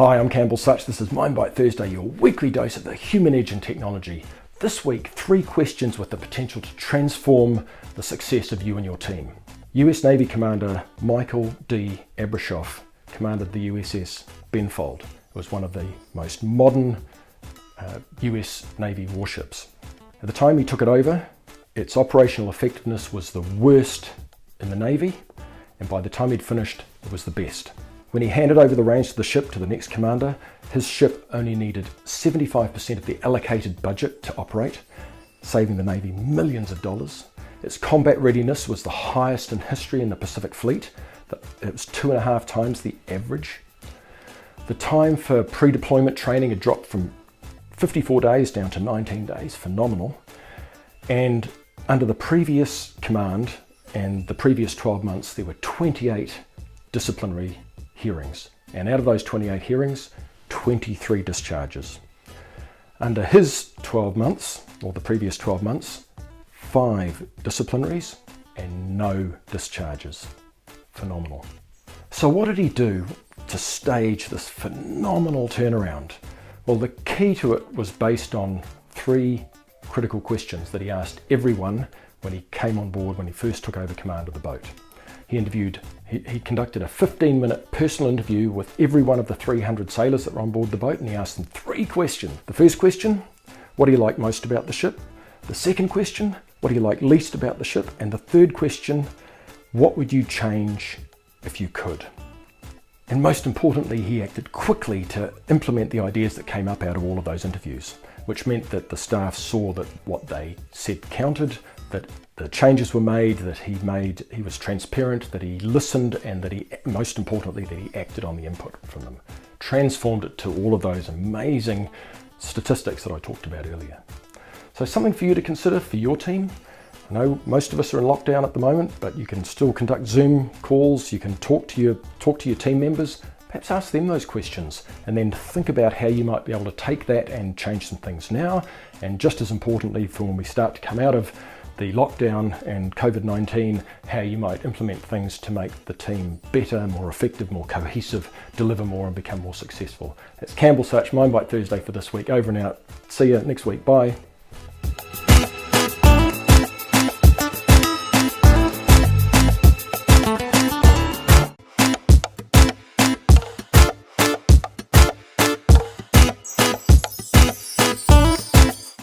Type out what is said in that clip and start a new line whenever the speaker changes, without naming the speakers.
Hi, I'm Campbell Such. This is Mind Bite Thursday, your weekly dose of the human edge in technology. This week, 3 questions with the potential to transform the success of you and your team. US Navy Commander Michael D. Abrashoff commanded the USS Benfold. It was one of the most modern US Navy warships. At the time he took it over, its operational effectiveness was the worst in the Navy, and by the time he'd finished, it was the best. When he handed over the reins of the ship to the next commander, his ship only needed 75% of the allocated budget to operate, saving the Navy millions of dollars. Its combat readiness was the highest in history in the Pacific Fleet. It was 2.5 times the average. The time for pre-deployment training had dropped from 54 days down to 19 days, phenomenal. And under the previous command and the previous 12 months, there were 28 disciplinary hearings, and out of those 28 hearings, 23 discharges. Under his 12 months, or the previous 12 months, 5 disciplinaries and no discharges. Phenomenal. So what did he do to stage this phenomenal turnaround? Well, the key to it was based on 3 critical questions that he asked everyone when he came on board, when he first took over command of the boat. He conducted a 15-minute personal interview with every one of the 300 sailors that were on board the boat, and he asked them 3 questions. The first question, what do you like most about the ship? The second question, what do you like least about the ship? And the third question, what would you change if you could? And most importantly, he acted quickly to implement the ideas that came up out of all of those interviews, which meant that the staff saw that what they said counted, that the changes were made, that he was transparent, that he listened, and that he, most importantly, that he acted on the input from them. Transformed it to all of those amazing statistics that I talked about earlier. So something for you to consider for your team. I know most of us are in lockdown at the moment, but you can still conduct Zoom calls, you can talk to your team members, perhaps ask them those questions, and then think about how you might be able to take that and change some things now, and just as importantly for when we start to come out of the lockdown and COVID-19, how you might implement things to make the team better, more effective, more cohesive, deliver more and become more successful. That's Campbell Such, Mind Bite Thursday for this week. Over and out. See you next week. Bye.